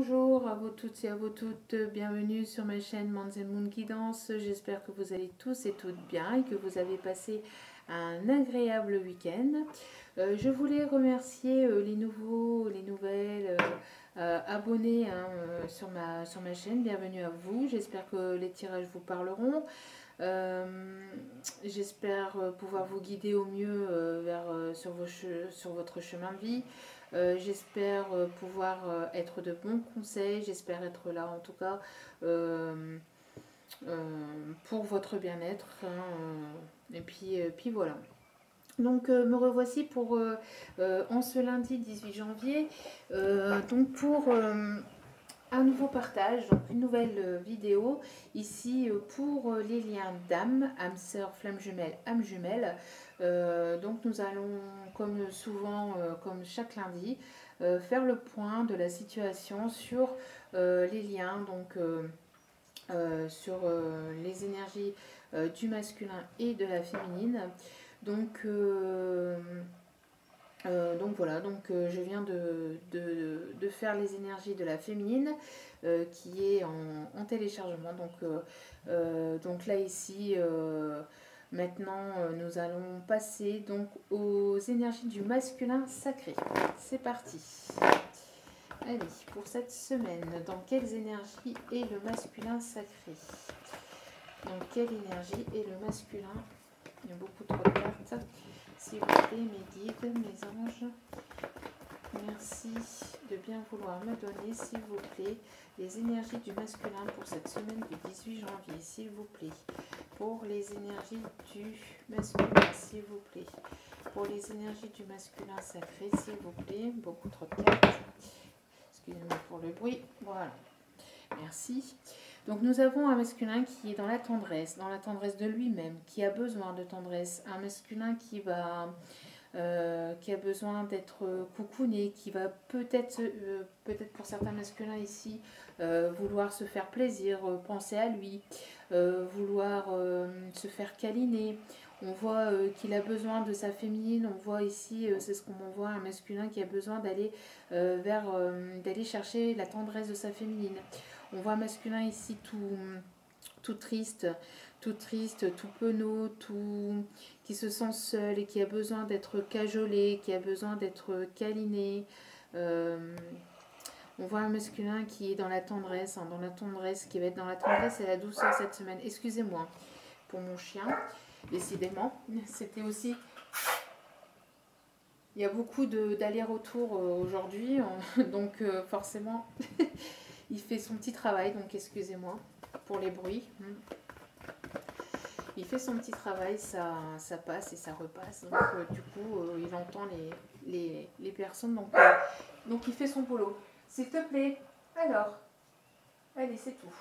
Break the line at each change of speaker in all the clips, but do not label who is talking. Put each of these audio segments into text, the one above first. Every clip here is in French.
bonjour à vous toutes et à vous toutes, bienvenue sur ma chaîne Manz Moon Guidance. J'espère que vous allez tous et toutes bien et que vous avez passé un agréable week-end. Je voulais remercier les nouveaux, les nouvelles abonnés sur ma chaîne. Bienvenue à vous, j'espère que les tirages vous parleront. J'espère pouvoir vous guider au mieux sur votre chemin de vie. J'espère pouvoir être de bons conseils, j'espère être là en tout cas pour votre bien-être. Et puis voilà. Donc me revoici pour en ce lundi 18 janvier, donc pour un nouveau partage, donc une nouvelle vidéo ici pour les liens d'âme, âme sœur, flamme jumelle, âme jumelle. Donc nous allons, comme souvent, comme chaque lundi, faire le point de la situation sur les liens, donc sur les énergies du masculin et de la féminine. Donc voilà, je viens de faire les énergies de la féminine qui est en téléchargement. Donc là ici, maintenant nous allons passer donc aux énergies du masculin sacré. C'est parti. Allez, pour cette semaine, dans quelles énergies est le masculin sacré? Dans quelle énergie est le masculin? Il y a beaucoup trop de cartes. S'il vous plaît, mes guides, mes anges, merci de bien vouloir me donner, s'il vous plaît, les énergies du masculin pour cette semaine du 18 janvier, s'il vous plaît. Pour les énergies du masculin, s'il vous plaît. Pour les énergies du masculin sacré, s'il vous plaît. Beaucoup trop de cartes. Excusez-moi pour le bruit. Voilà. Merci. Donc nous avons un masculin qui est dans la tendresse de lui-même, qui a besoin de tendresse, un masculin qui a besoin d'être coucouné, qui va peut-être pour certains masculins ici, vouloir se faire plaisir, penser à lui, vouloir se faire câliner. On voit qu'il a besoin de sa féminine, on voit ici, c'est ce qu'on voit, un masculin qui a besoin d'aller d'aller chercher la tendresse de sa féminine. On voit un masculin ici tout triste, tout penaud, qui se sent seul et qui a besoin d'être cajolé, qui a besoin d'être câliné. On voit un masculin qui est dans la tendresse, qui va être dans la tendresse et la douceur cette semaine. Excusez-moi pour mon chien, décidément. C'était aussi... Il y a beaucoup d'allers-retours aujourd'hui, donc forcément... Il fait son petit travail, donc excusez-moi pour les bruits. Il fait son petit travail, ça passe et ça repasse. Donc du coup, il entend les personnes. Donc il fait son boulot. S'il te plaît, alors. Allez, c'est tout.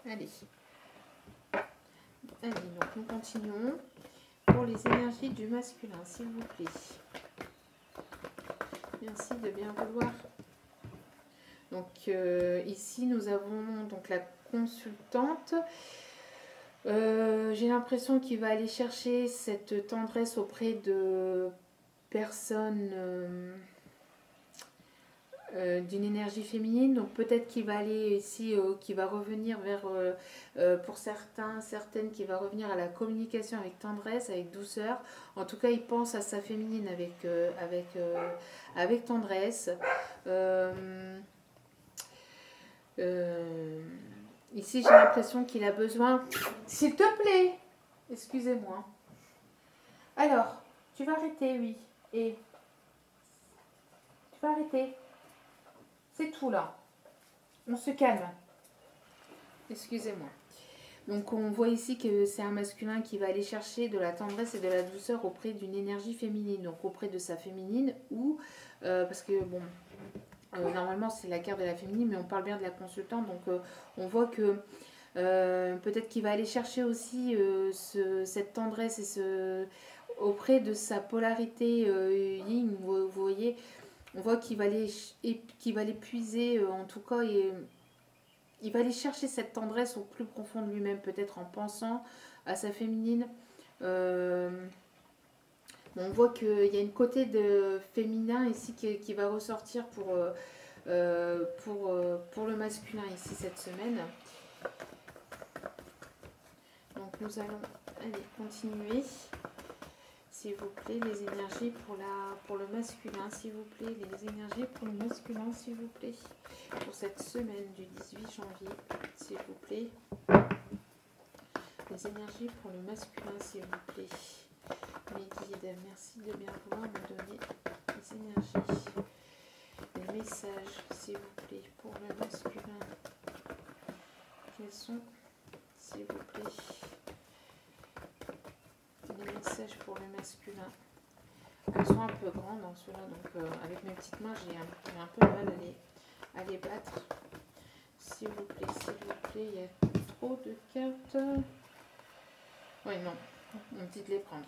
Allez. Allez, donc nous continuons. Pour les énergies du masculin, s'il vous plaît. Merci de bien vouloir. Donc ici nous avons donc la consultante. J'ai l'impression qu'il va aller chercher cette tendresse auprès de personnes d'une énergie féminine. Donc peut-être qu'il va aller ici, qu'il va revenir vers, pour certaines, qui va revenir à la communication avec tendresse, avec douceur. En tout cas, il pense à sa féminine avec tendresse. Ici j'ai l'impression qu'il a besoin... S'il te plaît, excusez-moi. Alors, tu vas arrêter, oui. Et tu vas arrêter. C'est tout là. On se calme. Excusez-moi. Donc on voit ici que c'est un masculin qui va aller chercher de la tendresse et de la douceur auprès d'une énergie féminine. Donc auprès de sa féminine ou... parce que bon... normalement c'est la carte de la féminine, mais on parle bien de la consultante, donc on voit que peut-être qu'il va aller chercher aussi cette tendresse auprès de sa polarité yin, vous voyez, on voit qu'il va aller puiser, en tout cas, il va aller chercher cette tendresse au plus profond de lui-même, peut-être en pensant à sa féminine. On voit qu'il y a une côté de féminin ici qui va ressortir pour le masculin ici cette semaine. Donc nous allons aller continuer. S'il vous plaît, les énergies pour le masculin, s'il vous plaît, les énergies pour le masculin, s'il vous plaît, pour cette semaine du 18 janvier, s'il vous plaît. Les énergies pour le masculin, s'il vous plaît. Mes guides, merci de bien vouloir me donner les énergies, les messages, s'il vous plaît, pour le masculin. Quels sont, s'il vous plaît, les messages pour le masculin? Elles sont un peu grandes dans ceux-là, donc avec mes petites mains, j'ai un peu mal à les battre. S'il vous plaît, il y a trop de cartes. Oui, non, on peut les prendre.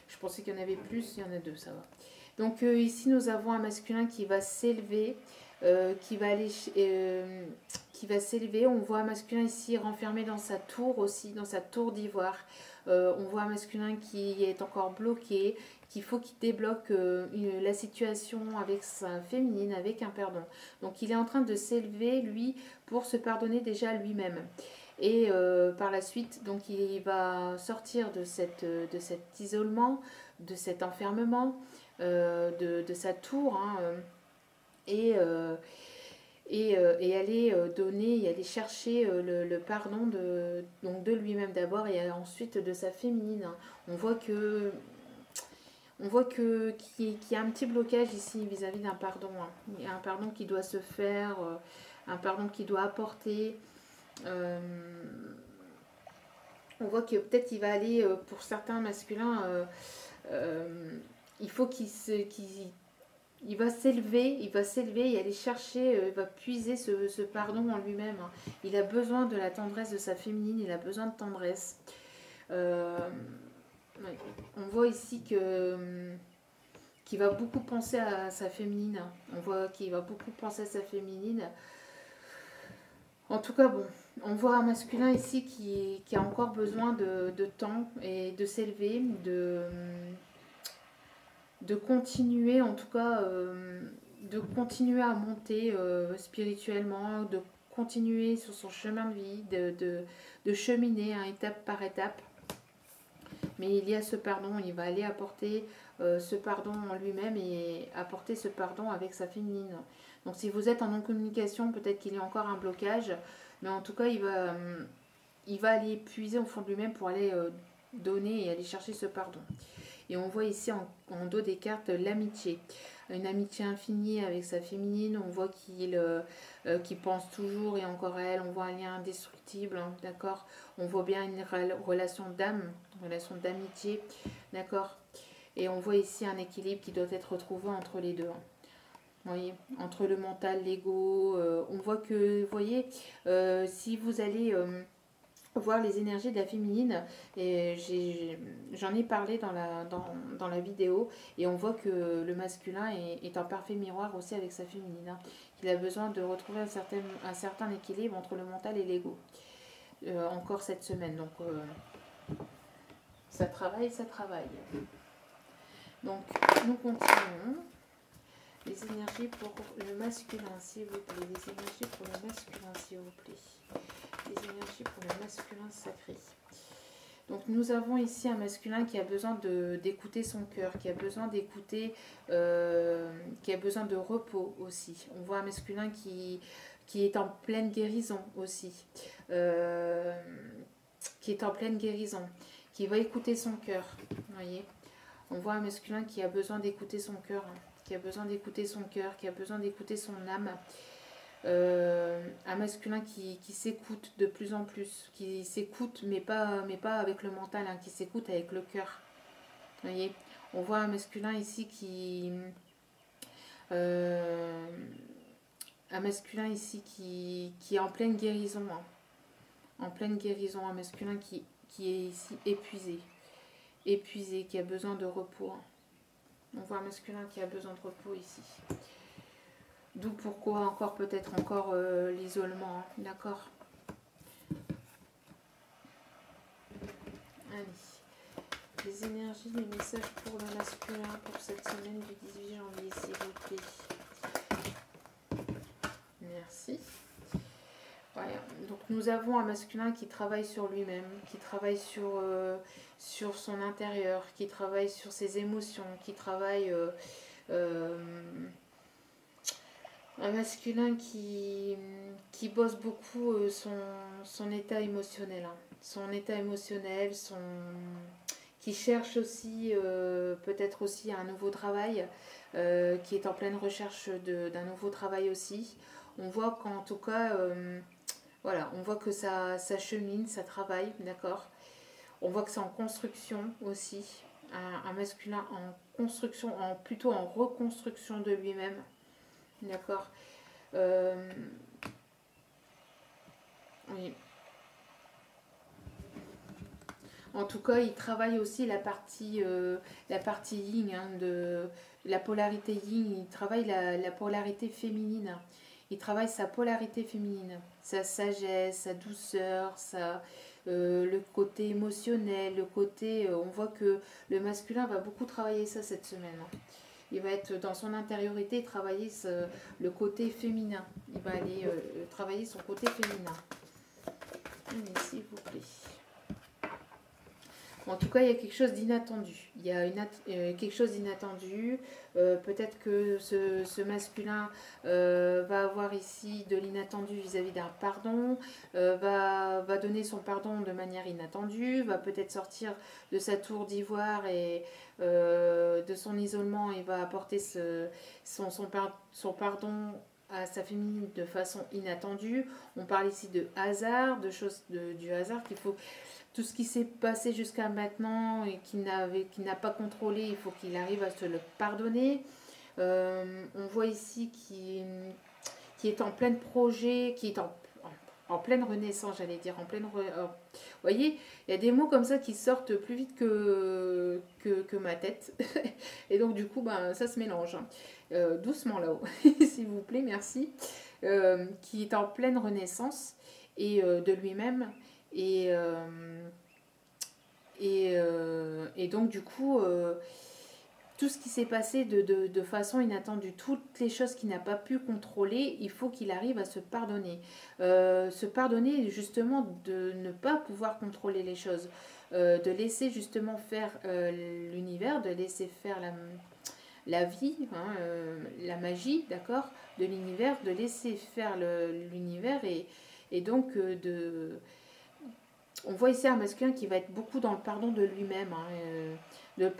Je pensais qu'il y en avait plus, il y en a deux, ça va. Donc ici, nous avons un masculin qui va s'élever, qui va s'élever. On voit un masculin ici renfermé dans sa tour aussi, dans sa tour d'ivoire. On voit un masculin qui est encore bloqué, qu'il faut qu'il débloque la situation avec sa féminine, avec un pardon. Donc il est en train de s'élever, lui, pour se pardonner déjà lui-même. Et par la suite, donc il va sortir de cet isolement, de cet enfermement, de sa tour, hein, et aller donner, et aller chercher le pardon donc de lui-même d'abord et ensuite de sa féminine. Hein. On voit qu'il y a un petit blocage ici vis-à-vis d'un pardon. Hein. Il y a un pardon qui doit se faire, un pardon qui doit apporter. On voit que peut-être il va aller, pour certains masculins, il faut il va s'élever et aller chercher, il va puiser ce pardon en lui-même. Hein. Il a besoin de la tendresse de sa féminine, il a besoin de tendresse. Ouais. On voit ici qu'il va beaucoup penser à sa féminine. On voit qu'il va beaucoup penser à sa féminine. En tout cas, bon, on voit un masculin ici qui a encore besoin de temps et de s'élever, de continuer, en tout cas, de continuer à monter spirituellement, de continuer sur son chemin de vie, de cheminer, hein, étape par étape. Mais il y a ce pardon, il va aller apporter ce pardon en lui-même et apporter ce pardon avec sa féminine. Donc si vous êtes en non-communication, peut-être qu'il y a encore un blocage, mais en tout cas, il va aller puiser au fond de lui-même pour aller donner et aller chercher ce pardon. Et on voit ici en dos des cartes l'amitié. Une amitié infinie avec sa féminine. On voit qu'il pense toujours et encore à elle. On voit un lien indestructible, hein, d'accord. On voit bien une relation d'âme, une relation d'amitié, d'accord. Et on voit ici un équilibre qui doit être retrouvé entre les deux. Hein. Vous voyez, entre le mental, l'ego. On voit que, vous voyez, si vous allez... voir les énergies de la féminine, et j'en ai parlé dans la vidéo, et on voit que le masculin est en parfait miroir aussi avec sa féminine, hein. Il a besoin de retrouver un certain équilibre entre le mental et l'ego, encore cette semaine, donc ça travaille. Donc nous continuons. Les énergies pour le masculin, s'il vous plaît. Les énergies pour le masculin, s'il vous plaît. Les énergies pour le masculin sacré. Donc nous avons ici un masculin qui a besoin d'écouter son cœur, qui a besoin d'écouter, qui a besoin de repos aussi. On voit un masculin qui est en pleine guérison aussi, qui est en pleine guérison, qui va écouter son cœur, vous voyez. On voit un masculin qui a besoin d'écouter son cœur, hein, qui a besoin d'écouter son cœur, qui a besoin d'écouter son âme. Un masculin qui s'écoute de plus en plus, qui s'écoute mais pas avec le mental, hein, qui s'écoute avec le cœur. Vous voyez, on voit un masculin ici qui est en pleine guérison, hein. En pleine guérison, un masculin qui est ici épuisé, qui a besoin de repos, hein. On voit un masculin qui a besoin de repos ici. D'où pourquoi peut-être l'isolement, hein, d'accord. Allez, les énergies, les messages pour le masculin pour cette semaine du 18 janvier, s'il vous plaît. merci. Voilà. Donc nous avons un masculin qui travaille sur lui-même, qui travaille sur son intérieur, qui travaille sur ses émotions, qui travaille... euh, un masculin qui bosse beaucoup son état émotionnel. Hein. Son état émotionnel, qui cherche aussi peut-être aussi un nouveau travail, qui est en pleine recherche d'un nouveau travail aussi. On voit qu'en tout cas, voilà, on voit que ça chemine, ça travaille, d'accord. On voit que c'est en construction aussi. Un masculin en construction, plutôt en reconstruction de lui-même, d'accord. Euh, oui. En tout cas, il travaille aussi la partie yin, hein, de la polarité yin. Il travaille la polarité féminine. Il travaille sa polarité féminine, sa sagesse, sa douceur, le côté émotionnel, le côté... on voit que le masculin va beaucoup travailler ça cette semaine. Hein. Il va être dans son intériorité, travailler le côté féminin. Il va aller travailler son côté féminin. Allez, s'il vous plaît. En tout cas, il y a quelque chose d'inattendu. Il y a quelque chose d'inattendu. Peut-être que ce masculin va avoir ici de l'inattendu vis-à-vis d'un pardon, va donner son pardon de manière inattendue, va peut-être sortir de sa tour d'ivoire et de son isolement et va apporter son pardon à sa féminine de façon inattendue. On parle ici de hasard, du hasard qu'il faut... Tout ce qui s'est passé jusqu'à maintenant et qu'il n'a pas contrôlé, il faut qu'il arrive à se le pardonner. On voit ici qui est en plein projet, qui est en pleine renaissance, j'allais dire. Vous voyez, il y a des mots comme ça qui sortent plus vite que ma tête. Et donc, du coup, ben, ça se mélange. Doucement là-haut, s'il vous plaît, merci. Qui est en pleine renaissance et de lui-même. Et donc du coup, tout ce qui s'est passé de façon inattendue, toutes les choses qu'il n'a pas pu contrôler, il faut qu'il arrive à se pardonner. Se pardonner justement de ne pas pouvoir contrôler les choses, de laisser justement faire l'univers, de laisser faire la vie, hein, la magie, d'accord, de l'univers, de laisser faire l'univers et donc on voit ici un masculin qui va être beaucoup dans le pardon de lui-même, hein, le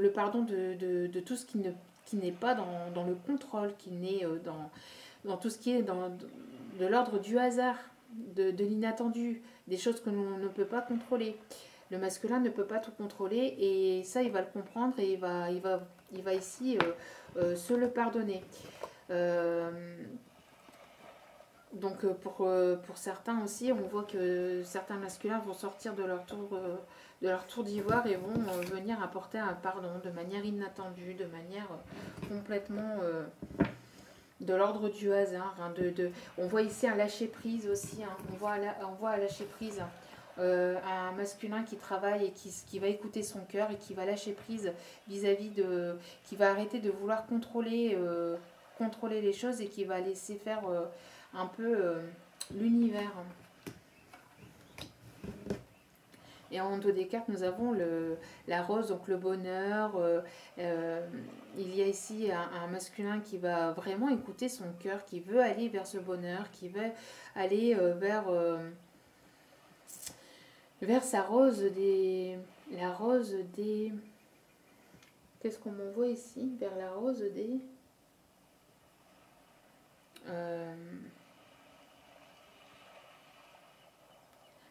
pardon de tout ce qui n'est pas dans le contrôle, qui n'est dans tout ce qui est de l'ordre du hasard, de l'inattendu, des choses que l'on ne peut pas contrôler. Le masculin ne peut pas tout contrôler et ça, il va le comprendre et il va ici se le pardonner. Donc pour certains aussi, on voit que certains masculins vont sortir de leur tour d'ivoire et vont venir apporter un pardon de manière inattendue, de manière complètement de l'ordre du hasard. Hein, on voit ici un lâcher-prise aussi, hein, on voit un lâcher-prise, un masculin qui travaille et qui va écouter son cœur et qui va lâcher prise vis-à-vis qui va arrêter de vouloir contrôler les choses et qui va laisser faire... un peu l'univers. Et en dos des cartes, nous avons la rose, donc le bonheur. Il y a ici un masculin qui va vraiment écouter son cœur, qui veut aller vers ce bonheur, qui veut aller vers sa rose des... La rose des... Qu'est-ce qu'on m'envoie ici? Vers la rose des...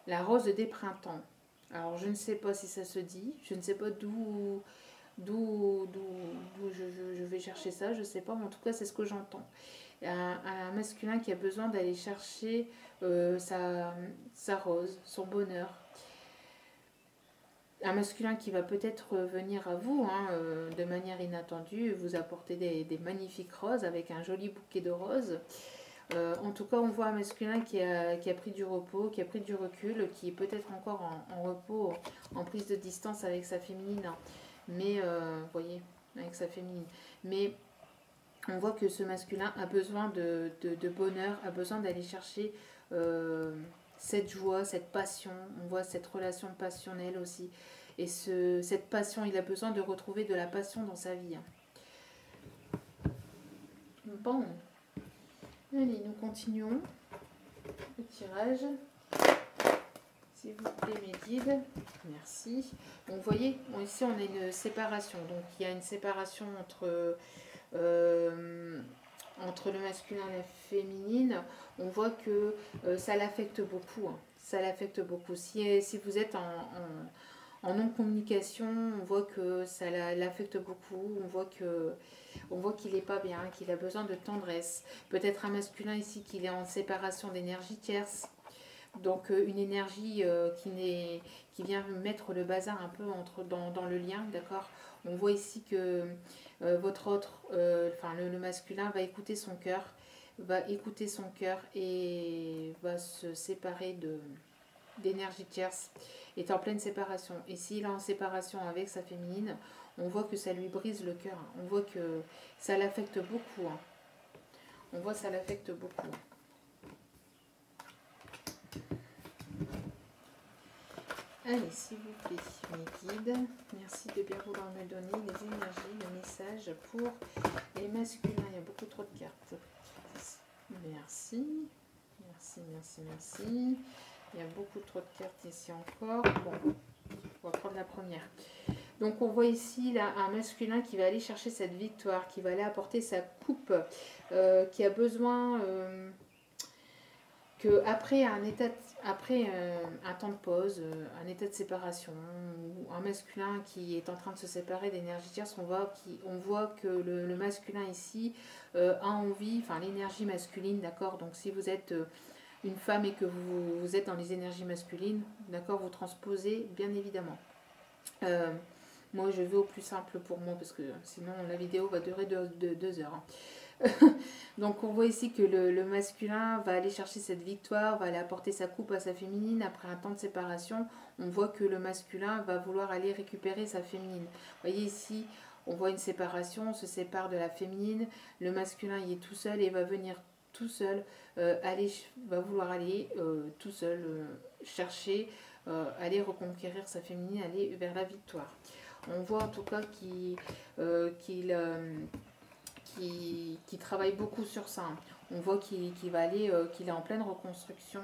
La rose des printemps. Alors, je ne sais pas si ça se dit. Je ne sais pas d'où je vais chercher ça. Je ne sais pas, mais en tout cas, c'est ce que j'entends. Un masculin qui a besoin d'aller chercher sa rose, son bonheur. Un masculin qui va peut-être venir à vous hein, de manière inattendue, vous apporter des magnifiques roses avec un joli bouquet de roses. En tout cas, on voit un masculin qui a pris du repos, qui a pris du recul, qui est peut-être encore en repos, en prise de distance avec sa féminine. Mais, vous voyez, avec sa féminine. Mais On voit que ce masculin a besoin de bonheur, a besoin d'aller chercher cette joie, cette passion. On voit cette relation passionnelle aussi. Et cette passion, il a besoin de retrouver de la passion dans sa vie. Bon. Allez, nous continuons le tirage. S'il vous plaît, mes guides. Merci. Donc, vous voyez, ici, on a une séparation. Donc, il y a une séparation entre le masculin et la féminine. On voit que ça l'affecte beaucoup. Ça l'affecte beaucoup. Si vous êtes en non-communication, on voit que ça l'affecte beaucoup. On voit qu'il n'est pas bien, qu'il a besoin de tendresse. Peut-être un masculin ici qu'il est en séparation d'énergie tierce. Donc une énergie qui vient mettre le bazar un peu dans le lien, d'accord. On voit ici que votre autre, le masculin va écouter son cœur, et va se séparer d'énergie tierce, est en pleine séparation. Et s'il est en séparation avec sa féminine, on voit que ça lui brise le cœur. On voit que ça l'affecte beaucoup. On voit que ça l'affecte beaucoup. Allez, s'il vous plaît, mes guides, merci de bien vouloir me donner les énergies, le message pour les masculins. Il y a beaucoup trop de cartes. Merci, merci, merci, merci. Il y a beaucoup trop de cartes ici encore. Bon, on va prendre la première. Donc, on voit ici là, un masculin qui va aller chercher cette victoire, qui va aller apporter sa coupe, qui a besoin... qu'après un temps de pause, un état de séparation, ou un masculin qui est en train de se séparer d'énergie tierce, on voit que le masculin ici a envie, enfin l'énergie masculine, d'accord. Donc si vous êtes une femme et que vous êtes dans les énergies masculines, d'accord, vous transposez bien évidemment. Moi je vais au plus simple pour moi parce que sinon la vidéo va durer 2 heures. Hein. Donc on voit ici que le masculin va aller chercher cette victoire, va aller apporter sa coupe à sa féminine après un temps de séparation. On voit que le masculin va vouloir aller récupérer sa féminine. Vous voyez ici, on voit une séparation, on se sépare de la féminine. Le masculin il est tout seul et va venir tout seul, va vouloir aller tout seul chercher, aller reconquérir sa féminine, aller vers la victoire. On voit en tout cas qu'il travaille beaucoup sur ça. On voit qu'il va aller, qu'il est en pleine reconstruction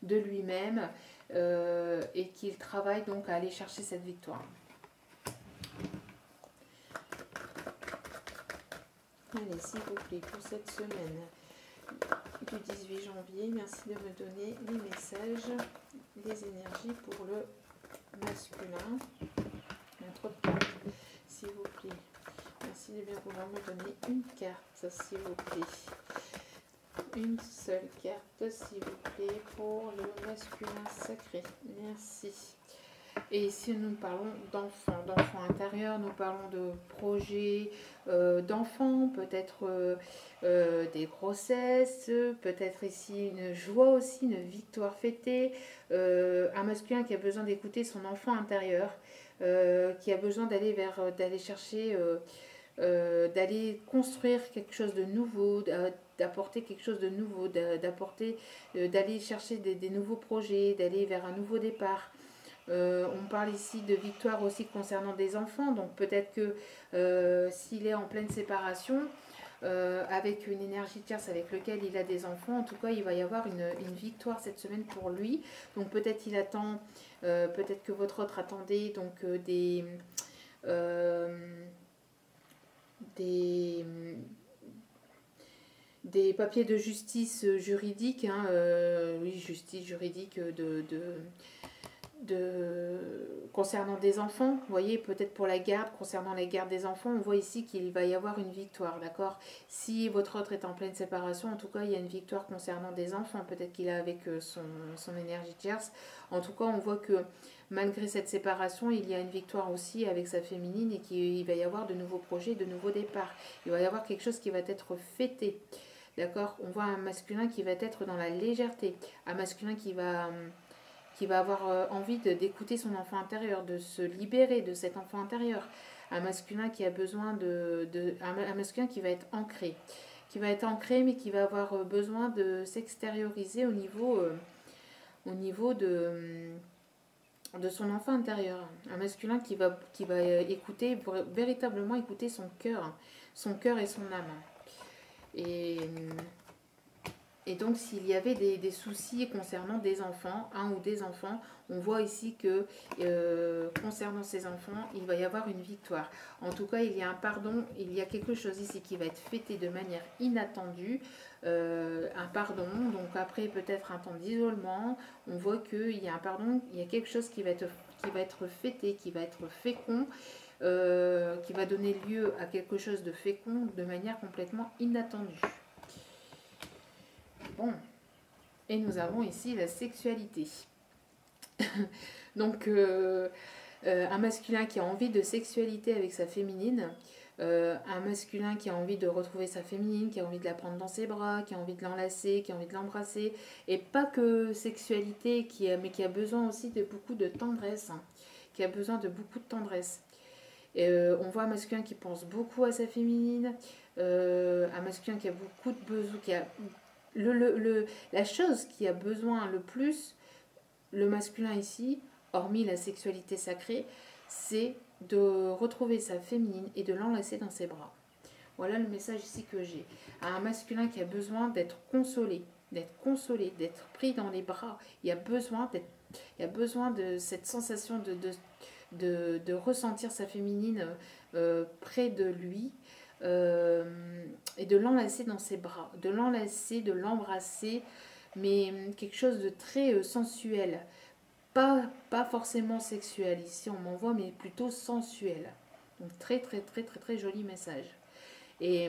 de lui-même et qu'il travaille donc à aller chercher cette victoire. Allez, s'il vous plaît, pour cette semaine du 18 janvier, merci de me donner les messages, les énergies pour le masculin. Il y a trop de cartes, s'il vous plaît. Merci de bien vouloir me donner une carte, s'il vous plaît. Une seule carte, s'il vous plaît, pour le masculin sacré. Merci. Et ici, nous parlons d'enfants intérieurs, nous parlons de projets d'enfants, peut-être des grossesses, peut-être ici une joie aussi, une victoire fêtée, un masculin qui a besoin d'écouter son enfant intérieur, qui a besoin d'aller chercher... d'aller construire quelque chose de nouveau, d'apporter quelque chose de nouveau, d'aller chercher des nouveaux projets, d'aller vers un nouveau départ. On parle ici de victoire aussi concernant des enfants, donc peut-être que s'il est en pleine séparation, avec une énergie tierce avec laquelle il a des enfants, en tout cas il va y avoir une victoire cette semaine pour lui. Donc peut-être il attend, peut-être que votre autre attendait donc des papiers de justice juridique, hein, oui, justice juridique concernant des enfants. Vous voyez, peut-être pour la garde, concernant la garde des enfants, on voit ici qu'il va y avoir une victoire, d'accord. Si votre autre est en pleine séparation, en tout cas, il y a une victoire concernant des enfants. Peut-être qu'il est avec son énergie tierce. En tout cas, on voit que malgré cette séparation, il y a une victoire aussi avec sa féminine et qu'il va y avoir de nouveaux projets, de nouveaux départs. Il va y avoir quelque chose qui va être fêté. D'accord. On voit un masculin qui va être dans la légèreté. Un masculin qui va avoir envie d'écouter son enfant intérieur, de se libérer de cet enfant intérieur. un masculin qui a besoin un masculin qui va être ancré. Qui va être ancré, mais qui va avoir besoin de s'extérioriser au niveau de son enfant intérieur. Un masculin qui va écouter, pour véritablement écouter son cœur et son âme. Et donc, s'il y avait des soucis concernant des enfants, un ou des enfants, on voit ici que concernant ces enfants, il va y avoir une victoire. En tout cas, il y a un pardon, il y a quelque chose ici qui va être fêté de manière inattendue. Un pardon, donc après peut-être un temps d'isolement, on voit qu'il y a un pardon, il y a quelque chose qui va être fêté, qui va être fécond, qui va donner lieu à quelque chose de fécond de manière complètement inattendue. Bon, et nous avons ici la sexualité. Donc, un masculin qui a envie de sexualité avec sa féminine, un masculin qui a envie de retrouver sa féminine, qui a envie de la prendre dans ses bras, qui a envie de l'enlacer, qui a envie de l'embrasser, et pas que sexualité, mais qui a besoin aussi de beaucoup de tendresse, hein, qui a besoin de beaucoup de tendresse. On voit un masculin qui pense beaucoup à sa féminine, un masculin qui a beaucoup de besoins, qui a la chose qui a besoin le plus, le masculin ici, hormis la sexualité sacrée, c'est de retrouver sa féminine et de l'enlacer dans ses bras. Voilà le message ici que j'ai. Un masculin qui a besoin d'être consolé, d'être pris dans les bras. Il a besoin de cette sensation de ressentir sa féminine près de lui. Et de l'enlacer dans ses bras, de l'enlacer, de l'embrasser, mais quelque chose de très sensuel, pas forcément sexuel, ici on m'envoie, mais plutôt sensuel. Donc très très très très très joli message. Et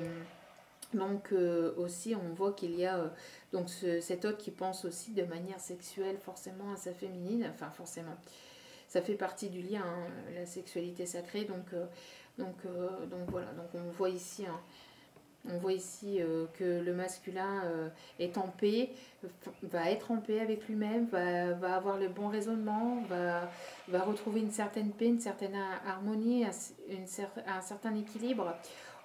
donc aussi on voit qu'il y a donc cet autre qui pense aussi de manière sexuelle forcément à sa féminine, enfin forcément, ça fait partie du lien, hein, la sexualité sacrée, donc voilà, donc on voit ici que le masculin est en paix, va être en paix avec lui-même, va avoir le bon raisonnement, va retrouver une certaine paix, une certaine harmonie, un certain équilibre.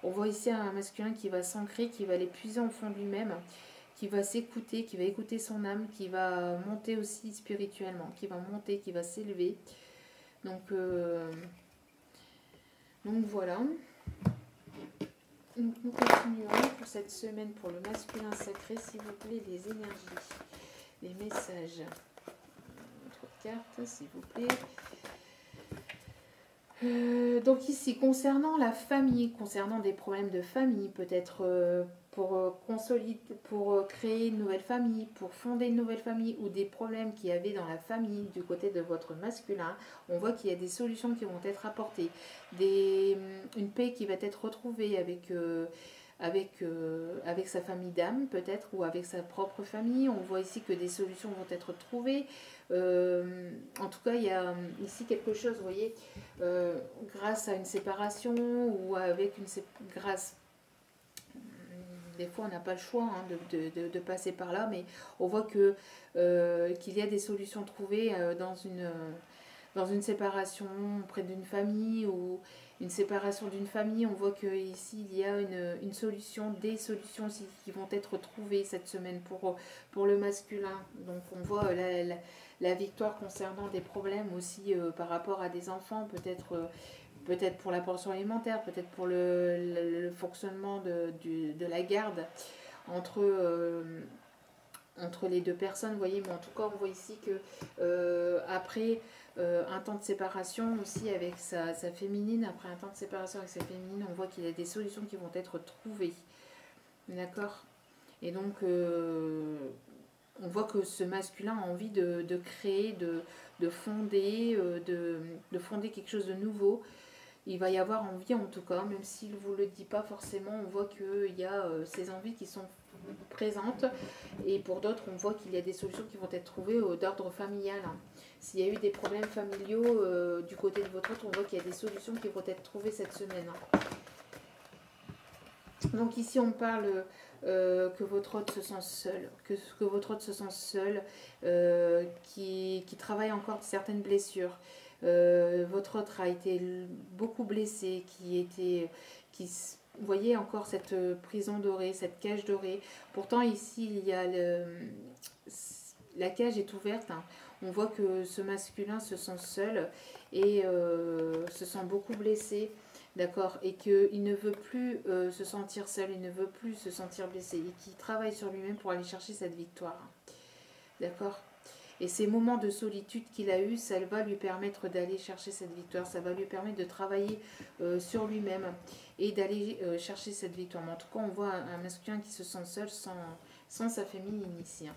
On voit ici un masculin qui va s'ancrer, qui va aller puiser au fond de lui-même, qui va s'écouter, qui va écouter son âme, qui va monter aussi spirituellement, qui va monter, qui va s'élever. Donc voilà. Donc nous continuerons pour cette semaine pour le masculin sacré, s'il vous plaît, les énergies, les messages. Notre carte, s'il vous plaît. Donc ici, concernant la famille, concernant des problèmes de famille, peut-être pour créer une nouvelle famille, pour fonder une nouvelle famille, ou des problèmes qu'il y avait dans la famille du côté de votre masculin, on voit qu'il y a des solutions qui vont être apportées, une paix qui va être retrouvée avec sa famille d'âme peut-être, ou avec sa propre famille. On voit ici que des solutions vont être trouvées. En tout cas, il y a ici quelque chose, vous voyez, grâce à une séparation ou grâce. Des fois, on n'a pas le choix, hein, de passer par là, mais on voit qu'il y a des solutions trouvées dans une séparation près d'une famille, ou une séparation d'une famille. On voit qu'ici, il y a une solution, des solutions aussi qui vont être trouvées cette semaine pour le masculin. Donc, on voit la victoire concernant des problèmes aussi par rapport à des enfants, peut-être pour la pension alimentaire, peut-être pour le fonctionnement de la garde entre les deux personnes, vous voyez. Mais en tout cas, on voit ici que après un temps de séparation aussi avec sa féminine, après un temps de séparation avec sa féminine, on voit qu'il y a des solutions qui vont être trouvées. D'accord? Et donc, on voit que ce masculin a envie de créer, de fonder quelque chose de nouveau. Il va y avoir envie, en tout cas, même s'il ne vous le dit pas forcément, on voit qu'il y a ces envies qui sont présentes. Et pour d'autres, on voit qu'il y a des solutions qui vont être trouvées d'ordre familial. S'il y a eu des problèmes familiaux du côté de votre autre, on voit qu'il y a des solutions qui vont être trouvées cette semaine. Donc ici, on parle que votre hôte se sent seul, qui travaille encore certaines blessures. votre autre a été beaucoup blessé, vous voyez encore cette prison dorée, cette cage dorée. Pourtant ici, il y a la cage est ouverte, hein. On voit que ce masculin se sent seul et se sent beaucoup blessé, d'accord, et qu'il ne veut plus se sentir seul, il ne veut plus se sentir blessé, et qu'il travaille sur lui-même pour aller chercher cette victoire, d'accord. Et ces moments de solitude qu'il a eu, ça va lui permettre d'aller chercher cette victoire, ça va lui permettre de travailler sur lui-même et d'aller chercher cette victoire. Mais en tout cas, on voit un masculin qui se sent seul sans sa féminine ici, hein.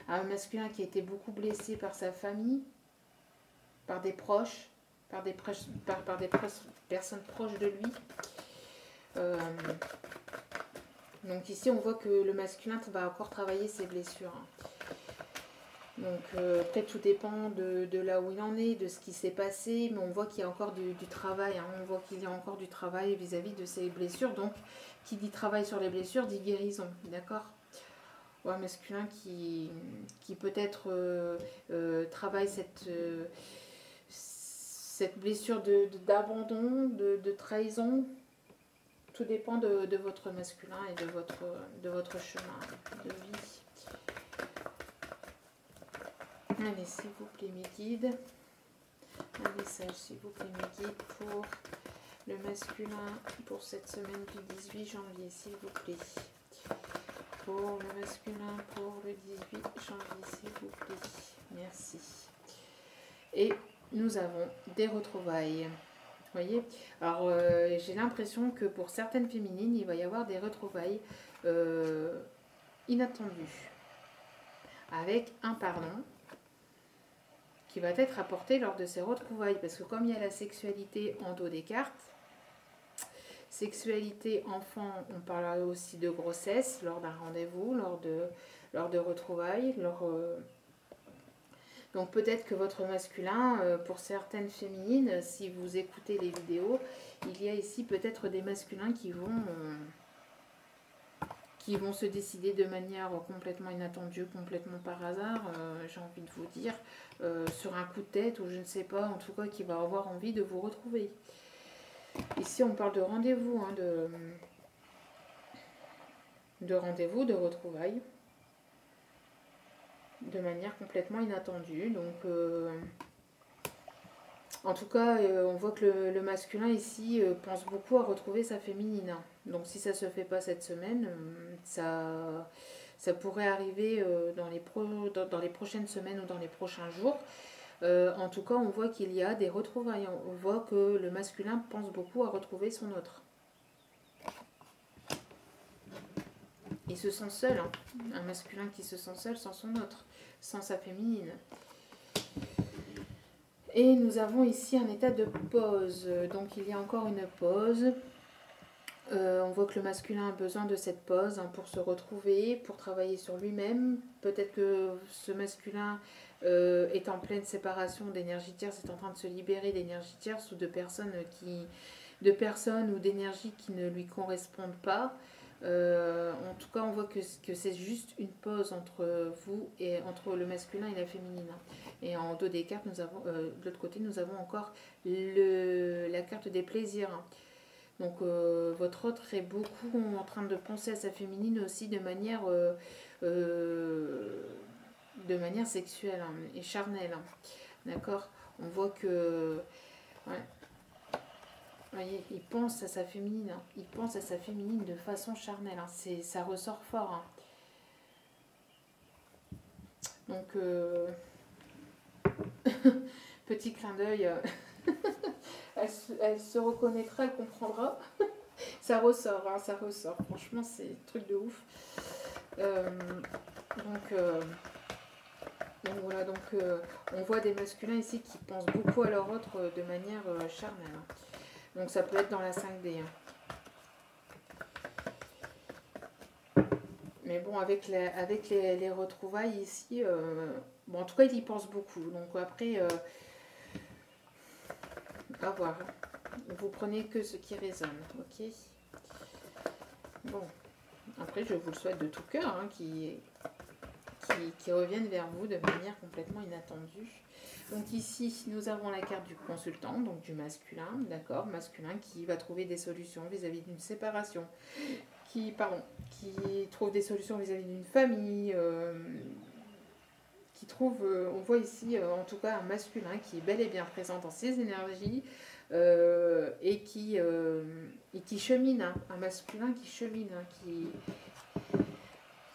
Un masculin qui a été beaucoup blessé par sa famille, par des proches, par des personnes proches de lui. Donc ici, on voit que le masculin va encore travailler ses blessures, hein. Donc peut-être tout dépend de là où il en est, de ce qui s'est passé, mais on voit qu'il y a encore du travail, hein. On voit qu'il y a encore du travail vis-à-vis de ses blessures. Donc qui dit travail sur les blessures dit guérison, d'accord. Ouais, un masculin qui peut-être travaille cette blessure d'abandon, de trahison. Tout dépend de votre masculin et de votre chemin de vie. Un s'il vous plaît, mes guides. Un message, s'il vous plaît, mes guides, pour le masculin pour cette semaine du 18 janvier, s'il vous plaît. Pour le masculin pour le 18 janvier, s'il vous plaît. Merci. Et nous avons des retrouvailles. Vous voyez? Alors, j'ai l'impression que pour certaines féminines, il va y avoir des retrouvailles inattendues. Avec un pardon qui va être apporté lors de ces retrouvailles. Parce que comme il y a la sexualité en dos des cartes, sexualité enfant, on parlera aussi de grossesse lors d'un rendez-vous, lors de retrouvailles. Donc peut-être que votre masculin, pour certaines féminines, si vous écoutez les vidéos, il y a ici peut-être des masculins qui vont se décider de manière complètement inattendue, complètement par hasard, j'ai envie de vous dire, sur un coup de tête ou je ne sais pas, en tout cas qui va avoir envie de vous retrouver. Ici on parle de rendez-vous, hein, de rendez-vous, de retrouvailles, de manière complètement inattendue. Donc en tout cas, on voit que le masculin ici pense beaucoup à retrouver sa féminine. Donc si ça ne se fait pas cette semaine, ça pourrait arriver dans les prochaines semaines ou dans les prochains jours. En tout cas, on voit qu'il y a des retrouvailles. On voit que le masculin pense beaucoup à retrouver son autre. Il se sent seul, hein. Un masculin qui se sent seul sans son autre, sans sa féminine. Et nous avons ici un état de pause. Donc il y a encore une pause. On voit que le masculin a besoin de cette pause, hein, pour se retrouver, pour travailler sur lui-même. Peut-être que ce masculin est en pleine séparation d'énergie tierce, est en train de se libérer d'énergie tierce ou de personnes ou d'énergie qui ne lui correspondent pas. En tout cas, on voit que c'est juste une pause entre vous et entre le masculin et la féminine. Et en dos des cartes, nous avons de l'autre côté, nous avons encore la carte des plaisirs. Donc votre autre est beaucoup en train de penser à sa féminine aussi de manière sexuelle, hein, et charnelle, hein. D'accord. On voit que ouais. Vous voyez, il pense à sa féminine, hein. Il pense à sa féminine de façon charnelle, hein. Ça ressort fort, hein. Donc petit clin d'œil, elle se reconnaîtra, elle comprendra. Ça ressort, hein, ça ressort. Franchement, c'est un truc de ouf. Donc voilà, on voit des masculins ici qui pensent beaucoup à leur autre de manière charnelle, hein. Donc ça peut être dans la 5D, hein. Mais bon, avec les retrouvailles ici, bon, en tout cas, il y pense beaucoup. Donc après, à voir. Vous prenez que ce qui résonne, ok? Bon, après, je vous le souhaite de tout cœur, hein, qui reviennent vers vous de manière complètement inattendue. Donc ici, nous avons la carte du consultant, donc du masculin, d'accord, masculin qui va trouver des solutions vis-à-vis d'une séparation, qui trouve des solutions vis-à-vis d'une famille, qui trouve, on voit ici en tout cas un masculin qui est bel et bien présent dans ses énergies et qui chemine, hein, un masculin qui chemine, hein,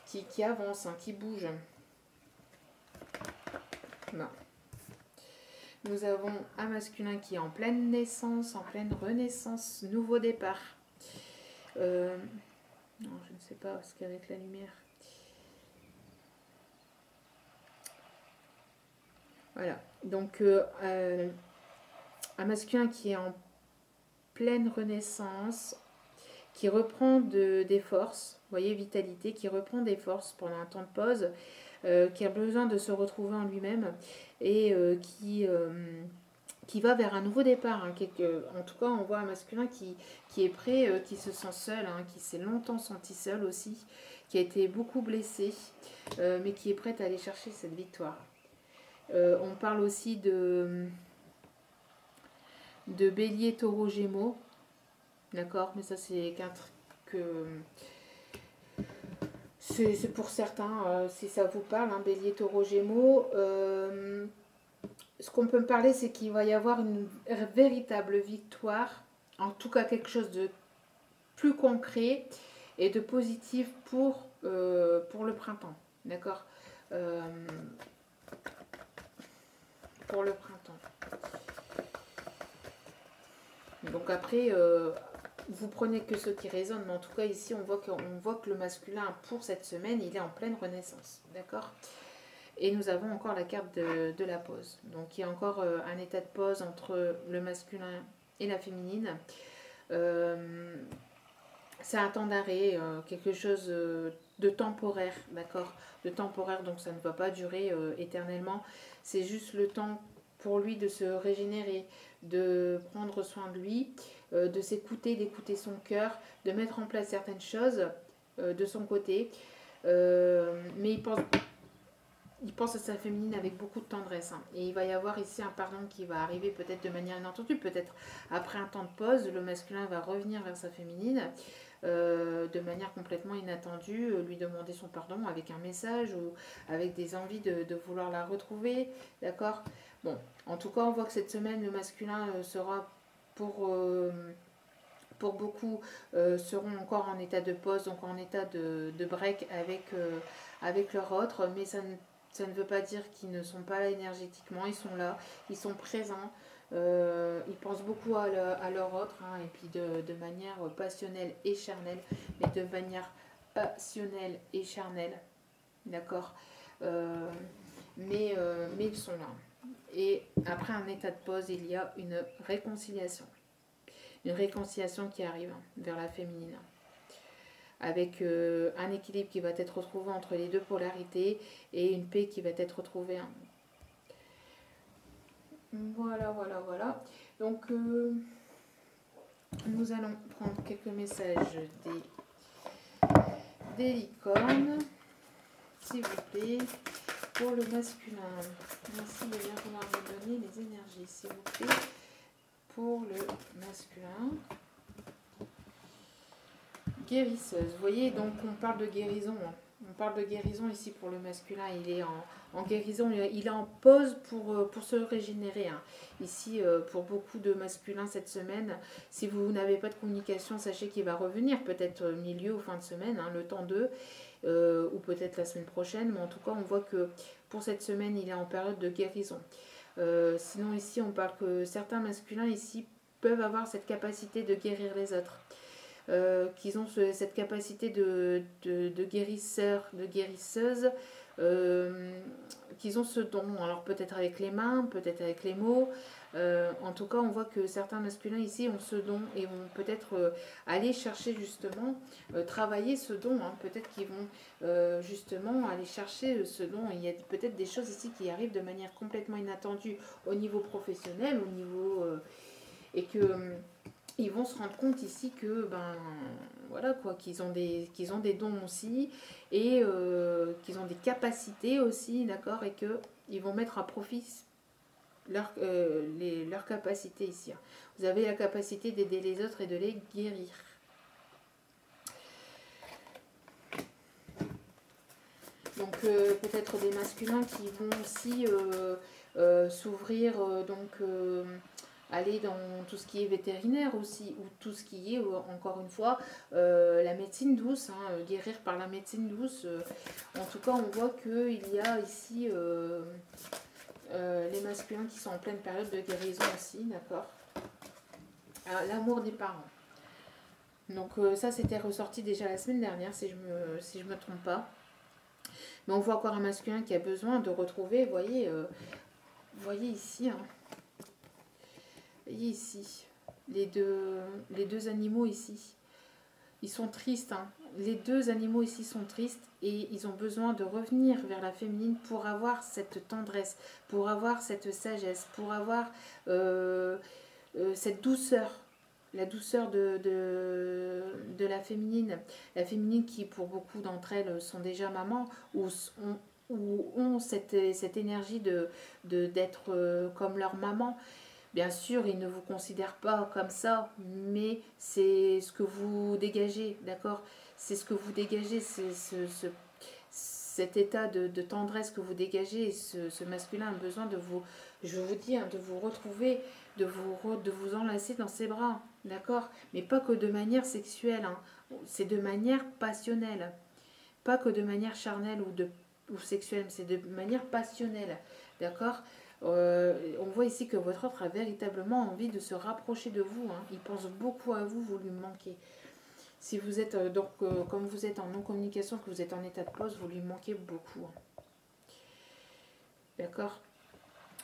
qui avance, hein, qui bouge. Non. Nous avons un masculin qui est en pleine naissance, en pleine renaissance, nouveau départ. Non, je ne sais pas, parce qu'avec la lumière... Voilà, donc un masculin qui est en pleine renaissance, qui reprend des forces, vous voyez, vitalité, qui reprend des forces pendant un temps de pause, qui a besoin de se retrouver en lui-même et qui va vers un nouveau départ. Hein, en tout cas, on voit un masculin qui est prêt, qui se sent seul, hein, qui s'est longtemps senti seul aussi, qui a été beaucoup blessé, mais qui est prêt à aller chercher cette victoire. On parle aussi de bélier, taureau, gémeaux. D'accord, mais ça c'est qu'un truc que... C'est pour certains, si ça vous parle, hein, bélier, taureau, gémeaux. Ce qu'on peut me parler, c'est qu'il va y avoir une véritable victoire, en tout cas quelque chose de plus concret et de positif pour le printemps. D'accord, pour le printemps. Donc après, vous prenez que ceux qui résonnent, mais en tout cas ici on voit que le masculin pour cette semaine, il est en pleine renaissance. D'accord. Et nous avons encore la carte de la pause. Donc il y a encore un état de pause entre le masculin et la féminine. C'est un temps d'arrêt, quelque chose de temporaire, d'accord, de temporaire, donc ça ne va pas durer éternellement. C'est juste le temps pour lui de se régénérer, de prendre soin de lui, de s'écouter, d'écouter son cœur, de mettre en place certaines choses de son côté. Mais il pense à sa féminine avec beaucoup de tendresse. Hein. Et il va y avoir ici un pardon qui va arriver peut-être de manière inattendue, peut-être après un temps de pause, le masculin va revenir vers sa féminine de manière complètement inattendue, lui demander son pardon avec un message ou avec des envies de vouloir la retrouver. D'accord. Bon, en tout cas, on voit que cette semaine, le masculin sera pour beaucoup, seront encore en état de pause, donc en état de break avec leur autre, mais ça ne veut pas dire qu'ils ne sont pas là énergétiquement, ils sont là, ils sont présents, ils pensent beaucoup à leur autre, hein, et puis de manière passionnelle et charnelle, mais de manière passionnelle et charnelle, d'accord, mais ils sont là. Et après un état de pause, il y a une réconciliation qui arrive vers la féminine, avec un équilibre qui va être retrouvé entre les deux polarités et une paix qui va être retrouvée. Voilà. Donc, nous allons prendre quelques messages des licornes, s'il vous plaît, pour le masculin. Merci de bien vouloir me donner les énergies, s'il vous plaît, pour le masculin. Guérisseuse, vous voyez, donc on parle de guérison. On parle de guérison ici pour le masculin. Il est en guérison, il est en pause pour se régénérer. Hein. Ici, pour beaucoup de masculins cette semaine, si vous n'avez pas de communication, sachez qu'il va revenir peut-être milieu ou fin de semaine, hein, le temps d'eux, ou peut-être la semaine prochaine. Mais en tout cas, on voit que pour cette semaine, il est en période de guérison. Sinon, ici, on parle que certains masculins ici peuvent avoir cette capacité de guérir les autres. Qu'ils ont cette capacité de guérisseur, de guérisseuse, qu'ils ont ce don, alors peut-être avec les mains, peut-être avec les mots, en tout cas on voit que certains masculins ici ont ce don et vont peut-être aller chercher justement, travailler ce don, hein. Peut-être qu'ils vont justement aller chercher ce don. Il y a peut-être des choses ici qui arrivent de manière complètement inattendue au niveau professionnel, au niveau et que ils vont se rendre compte ici que, ben, voilà quoi, qu'ils ont des dons aussi, et qu'ils ont des capacités aussi, d'accord, et qu'ils vont mettre à profit leurs capacités ici. Vous avez la capacité d'aider les autres et de les guérir. Donc peut-être des masculins qui vont aussi s'ouvrir, aller dans tout ce qui est vétérinaire aussi, ou tout ce qui est, encore une fois, la médecine douce, hein, guérir par la médecine douce. En tout cas, on voit qu'il y a ici les masculins qui sont en pleine période de guérison aussi, d'accord. L'amour des parents. Donc ça, c'était ressorti déjà la semaine dernière, si je me trompe pas. Mais on voit encore un masculin qui a besoin de retrouver, voyez ici, hein. Voyez ici, les deux animaux ici, ils sont tristes, hein. Les deux animaux ici sont tristes et ils ont besoin de revenir vers la féminine pour avoir cette tendresse, pour avoir cette sagesse, pour avoir cette douceur. La douceur de la féminine qui pour beaucoup d'entre elles sont déjà mamans ou ont cette énergie d'être comme leur maman. Bien sûr, ils ne vous considèrent pas comme ça, mais c'est ce que vous dégagez, d'accord? C'est ce que vous dégagez, cet état de tendresse que vous dégagez, ce masculin a besoin de vous, je vous dis, hein, de vous retrouver, de vous enlacer dans ses bras, d'accord? Mais pas que de manière sexuelle, hein. C'est de manière passionnelle, pas que de manière charnelle ou sexuelle, c'est de manière passionnelle, d'accord? On voit ici que votre autre a véritablement envie de se rapprocher de vous, hein. Il pense beaucoup à vous, vous lui manquez. Si vous êtes comme vous êtes en non-communication, que vous êtes en état de pause, vous lui manquez beaucoup, hein. D'accord?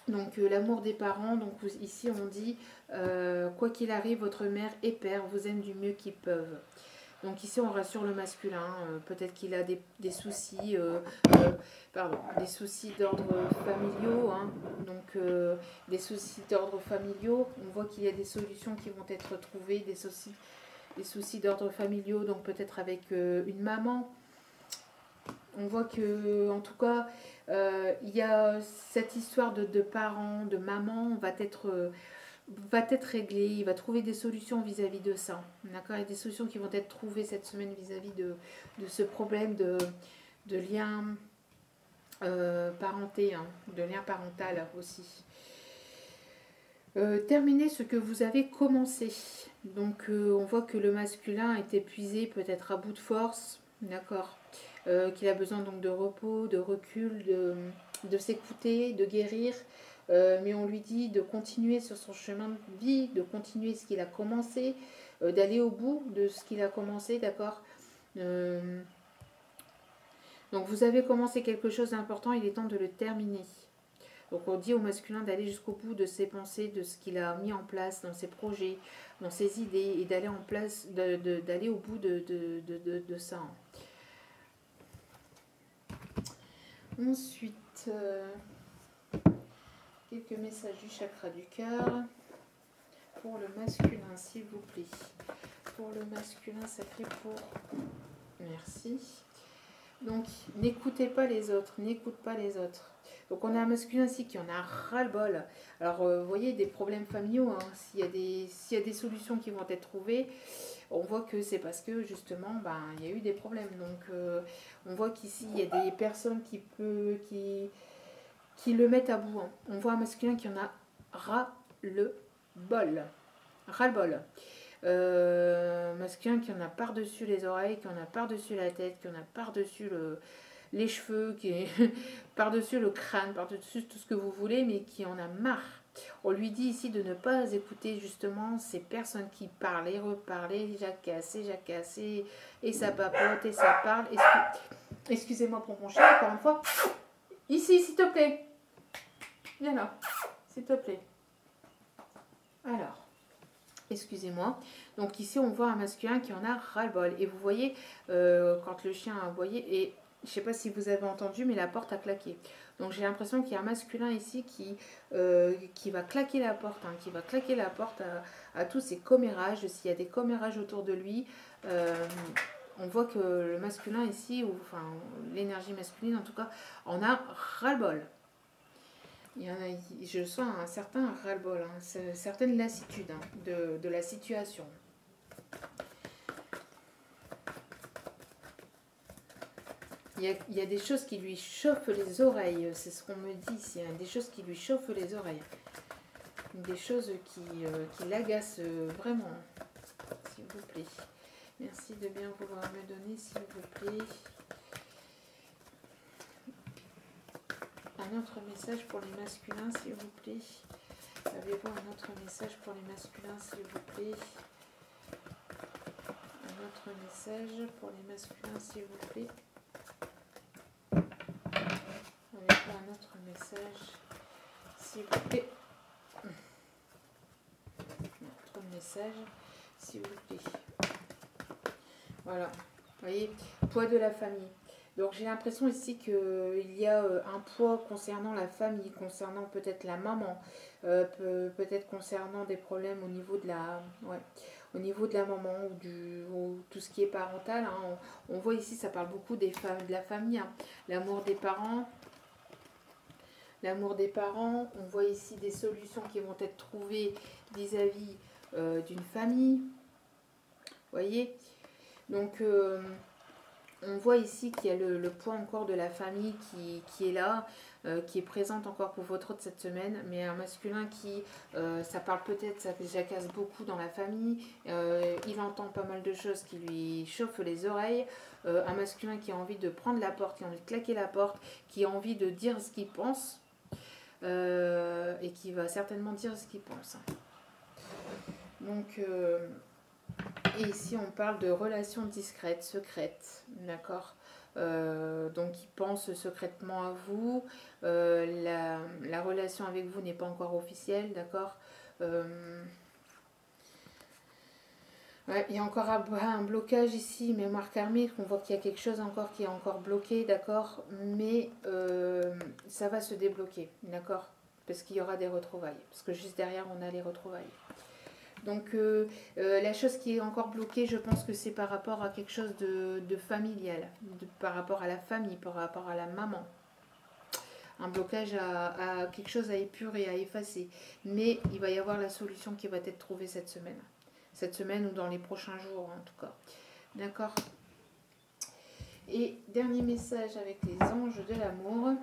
Donc l'amour des parents, donc ici on dit quoi qu'il arrive, votre mère et père vous aiment du mieux qu'ils peuvent. Donc ici on rassure le masculin, peut-être qu'il a des soucis, des soucis d'ordre familiaux, hein. Donc des soucis d'ordre familiaux, on voit qu'il y a des solutions qui vont être trouvées, des soucis d'ordre familiaux, donc peut-être avec une maman. On voit que, en tout cas, il y a cette histoire de parents, de maman, va être réglée. Il va trouver des solutions vis-à-vis de ça. D'accord? Il y a des solutions qui vont être trouvées cette semaine vis-à-vis de ce problème de lien parenté, hein, de lien parental aussi. Terminez ce que vous avez commencé. Donc on voit que le masculin est épuisé, peut-être à bout de force, d'accord, qu'il a besoin donc de repos, de recul, de s'écouter, de guérir, mais on lui dit de continuer sur son chemin de vie, de continuer ce qu'il a commencé, d'aller au bout de ce qu'il a commencé, d'accord. Donc vous avez commencé quelque chose d'important, il est temps de le terminer. Donc on dit au masculin d'aller jusqu'au bout de ses pensées, de ce qu'il a mis en place dans ses projets, dans ses idées, et d'aller en place, d'aller au bout de ça. Ensuite, quelques messages du chakra du cœur pour le masculin, s'il vous plaît. Pour le masculin sacré pour... Merci. Donc, n'écoutez pas les autres, n'écoute pas les autres. Donc, on a un masculin ici qui en a ras-le-bol. Alors, vous voyez, des problèmes familiaux, hein, s'il y a des solutions qui vont être trouvées, on voit que c'est parce que, justement, il y a eu des problèmes. Donc, on voit qu'ici, il y a des personnes qui le mettent à bout, hein. On voit un masculin qui en a ras-le-bol. Ras-le-bol. Masculin qui en a par-dessus les oreilles, qui en a par-dessus la tête, qui en a par-dessus les cheveux, qui est par-dessus le crâne, par-dessus tout ce que vous voulez, mais qui en a marre. On lui dit ici de ne pas écouter justement ces personnes qui parlent et reparlent, et jacassent, et ça papote, et ça parle. Excusez-moi pour mon chat, encore une fois. Ici, s'il te plaît. Viens là, s'il te plaît. Alors. Excusez-moi. Donc ici, on voit un masculin qui en a ras-le-bol. Et vous voyez, quand le chien a aboyé, et je ne sais pas si vous avez entendu, mais la porte a claqué. Donc j'ai l'impression qu'il y a un masculin ici qui va claquer la porte, hein, qui va claquer la porte à tous ces commérages. S'il y a des commérages autour de lui, on voit que le masculin ici, ou enfin l'énergie masculine en tout cas, en a ras-le-bol. Je sens un certain ras-le-bol, hein, une certaine lassitude, hein, de la situation. Il y a des choses qui lui chauffent les oreilles, c'est ce qu'on me dit ici, hein, des choses qui lui chauffent les oreilles. Des choses qui l'agacent vraiment, s'il vous plaît. Merci de bien vouloir me donner, s'il vous plaît. Un autre message pour les masculins, s'il vous plaît. Avez-vous un autre message pour les masculins, s'il vous plaît? Un autre message pour les masculins, s'il vous plaît. Avez-vous un autre message, s'il vous plaît? Un autre message, s'il vous plaît. Voilà, vous voyez, poids de la famille. Donc j'ai l'impression ici qu'il y a un poids concernant la famille, concernant peut-être la maman, peut-être concernant des problèmes au niveau de la, au niveau de la maman ou tout ce qui est parental. Hein. On voit ici, ça parle beaucoup de la famille, hein. L'amour des parents. L'amour des parents. On voit ici des solutions qui vont être trouvées vis-à-vis d'une famille. Vous voyez? Donc, on voit ici qu'il y a le poids encore de la famille qui est là, qui est présente encore pour votre autre cette semaine, mais un masculin qui, ça parle peut-être, ça jacasse beaucoup dans la famille, il entend pas mal de choses qui lui chauffent les oreilles, un masculin qui a envie de prendre la porte, qui a envie de claquer la porte, qui a envie de dire ce qu'il pense, et qui va certainement dire ce qu'il pense. Donc... et ici, on parle de relations discrètes, secrètes, d'accord? Donc, il pense secrètement à vous. La relation avec vous n'est pas encore officielle, d'accord? Ouais, il y a encore un blocage ici, mémoire karmique. On voit qu'il y a quelque chose encore qui est encore bloqué, d'accord? Mais ça va se débloquer, d'accord? Parce qu'il y aura des retrouvailles. Parce que juste derrière, on a les retrouvailles. Donc la chose qui est encore bloquée, je pense que c'est par rapport à quelque chose de familial, par rapport à la famille, par rapport à la maman. Un blocage à quelque chose à épurer, à effacer. Mais il va y avoir la solution qui va être trouvée cette semaine. Cette semaine ou dans les prochains jours en tout cas. D'accord? Et dernier message avec les anges de l'amour.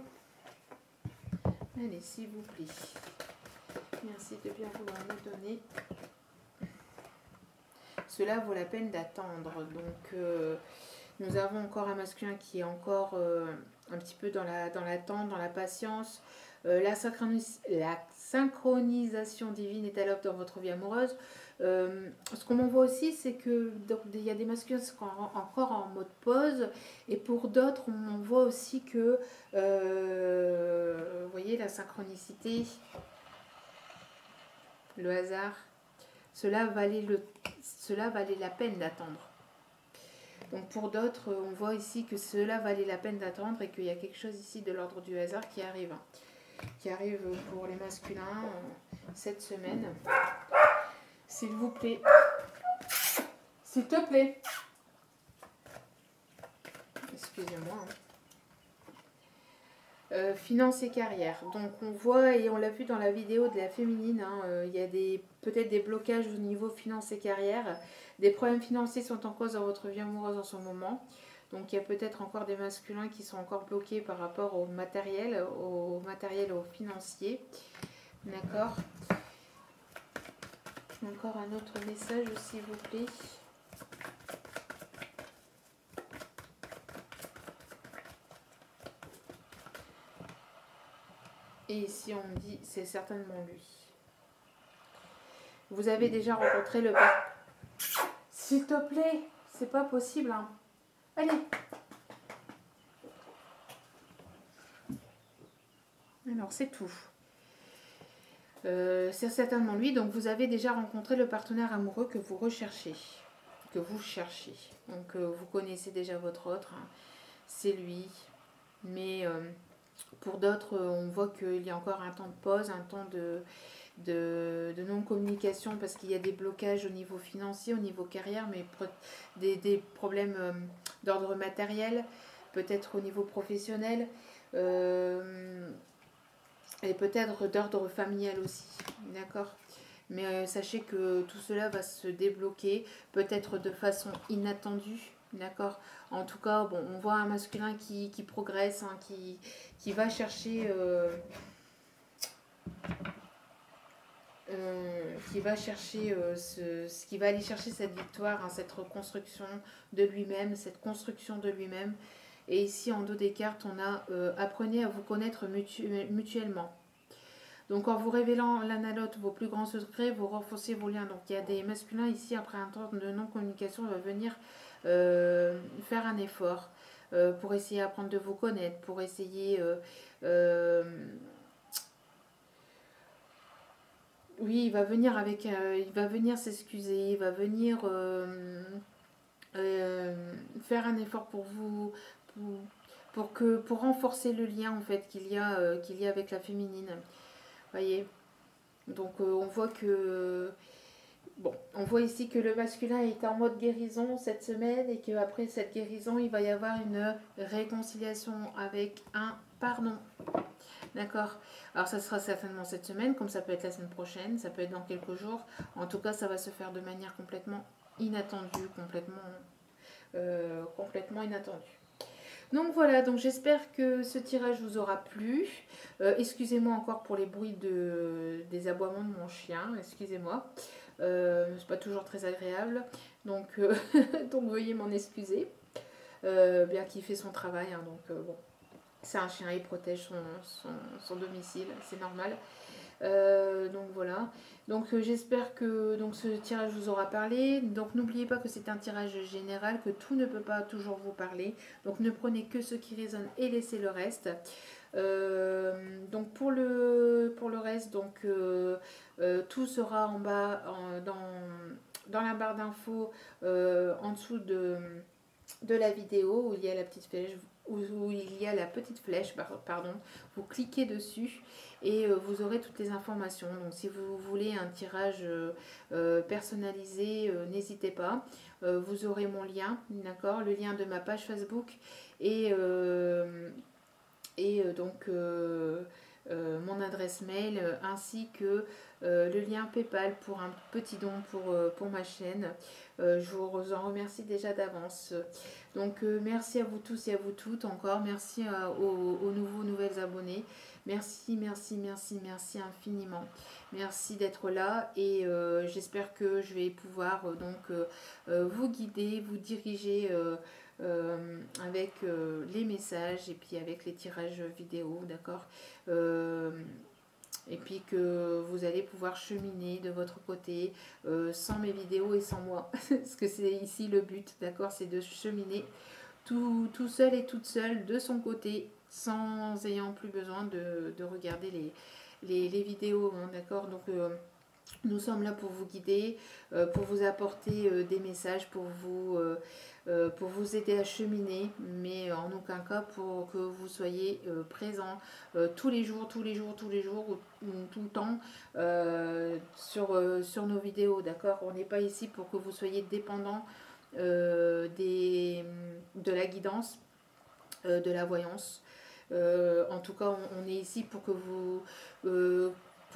Allez, s'il vous plaît. Merci de bien vouloir me donner. Cela vaut la peine d'attendre. Donc, nous avons encore un masculin qui est encore un petit peu dans l'attente, dans la patience. La synchronisation divine est à l'œuvre dans votre vie amoureuse. Ce qu'on m'envoie aussi, c'est que il y a des masculins qui sont encore en mode pause. Et pour d'autres, on m'envoie aussi que, vous voyez, la synchronicité, le hasard, cela valait la peine d'attendre. Donc pour d'autres, on voit ici que cela valait la peine d'attendre et qu'il y a quelque chose ici de l'ordre du hasard qui arrive. Qui arrive pour les masculins cette semaine. S'il vous plaît. S'il te plaît. Excusez-moi. Finances et carrière. Donc on voit, et on l'a vu dans la vidéo de la féminine, hein, il y a peut-être des blocages au niveau finances et carrière. Des problèmes financiers sont en cause dans votre vie amoureuse en ce moment. Donc il y a peut-être encore des masculins qui sont encore bloqués par rapport au matériel, au financier. D'accord? Encore un autre message, s'il vous plaît. Et ici, on me dit, c'est certainement lui. Vous avez déjà rencontré le... S'il te plaît, c'est pas possible, hein. Allez. Alors, c'est tout. C'est certainement lui. Donc, vous avez déjà rencontré le partenaire amoureux que vous recherchez. Que vous cherchez. Donc, vous connaissez déjà votre autre. Hein. c'est lui. Mais pour d'autres, on voit qu'il y a encore un temps de pause, un temps de non-communication parce qu'il y a des blocages au niveau financier, au niveau carrière, mais des problèmes d'ordre matériel, peut-être au niveau professionnel et peut-être d'ordre familial aussi. D'accord? Mais sachez que tout cela va se débloquer, peut-être de façon inattendue. D'accord? En tout cas, bon, on voit un masculin qui progresse, hein, qui va chercher qui va aller chercher cette victoire, hein, cette reconstruction de lui-même, cette construction de lui-même. Et ici, en dos des cartes, on a apprenez à vous connaître mutuellement. Donc, en vous révélant l'un à l'autre vos plus grands secrets, vous renforcez vos liens. Donc, il y a des masculins ici, après un temps de non-communication, va venir faire un effort pour essayer d'apprendre de vous connaître, pour essayer oui, il va venir il va venir s'excuser, il va venir faire un effort pour vous, pour renforcer le lien en fait qu'il y a avec la féminine. Voyez. Donc on voit que bon, on voit ici que le masculin est en mode guérison cette semaine et qu'après cette guérison, il va y avoir une réconciliation avec un pardon. D'accord. Alors ça sera certainement cette semaine, comme ça peut être la semaine prochaine, ça peut être dans quelques jours. En tout cas, ça va se faire de manière complètement inattendue, complètement inattendue. Donc voilà, donc j'espère que ce tirage vous aura plu. Excusez-moi encore pour les bruits des aboiements de mon chien, excusez-moi. C'est pas toujours très agréable, donc, donc veuillez m'en excuser. Bien qu'il fait son travail, hein, donc bon. C'est un chien, il protège son domicile, c'est normal. Donc voilà. Donc j'espère que donc, ce tirage vous aura parlé. Donc n'oubliez pas que c'est un tirage général, que tout ne peut pas toujours vous parler. Donc ne prenez que ce qui résonne et laissez le reste. Donc pour le reste, donc tout sera en bas dans la barre d'infos en dessous de la vidéo où il y a la petite flèche où il y a la petite flèche, pardon, vous cliquez dessus et vous aurez toutes les informations. Donc si vous voulez un tirage personnalisé, n'hésitez pas. Vous aurez mon lien, d'accord, le lien de ma page Facebook et donc mon adresse mail ainsi que le lien PayPal pour un petit don pour ma chaîne. Je vous en remercie déjà d'avance. Donc merci à vous tous et à vous toutes encore. Merci aux nouvelles abonnés. Merci, merci, merci, merci infiniment. Merci d'être là et j'espère que je vais pouvoir vous guider, vous diriger avec les messages et puis avec les tirages vidéo, d'accord, et puis que vous allez pouvoir cheminer de votre côté sans mes vidéos et sans moi parce que c'est ici le but, d'accord, c'est de cheminer tout seul et toute seule de son côté sans ayant plus besoin de regarder les vidéos, hein, d'accord. Donc nous sommes là pour vous guider, pour vous apporter des messages, pour vous aider à cheminer, mais en aucun cas pour que vous soyez présent tous les jours, tous les jours, tous les jours, ou tout le temps sur nos vidéos, d'accord. On n'est pas ici pour que vous soyez dépendant de la guidance, de la voyance. En tout cas, on est ici pour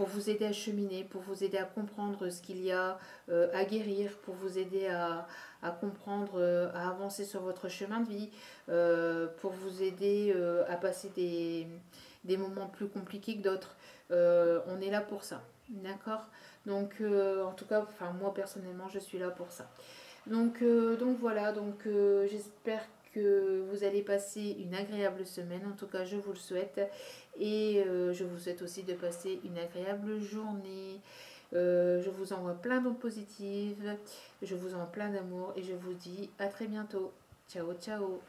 vous aider à cheminer, pour vous aider à comprendre ce qu'il y a à guérir, pour vous aider à comprendre, à avancer sur votre chemin de vie, pour vous aider à passer des moments plus compliqués que d'autres. On est là pour ça, d'accord. Donc, en tout cas, moi personnellement, je suis là pour ça. Donc voilà, j'espère que vous allez passer une agréable semaine, en tout cas je vous le souhaite, et je vous souhaite aussi de passer une agréable journée. Je vous envoie plein d'ondes positives, je vous envoie plein d'amour et je vous dis à très bientôt. Ciao, ciao.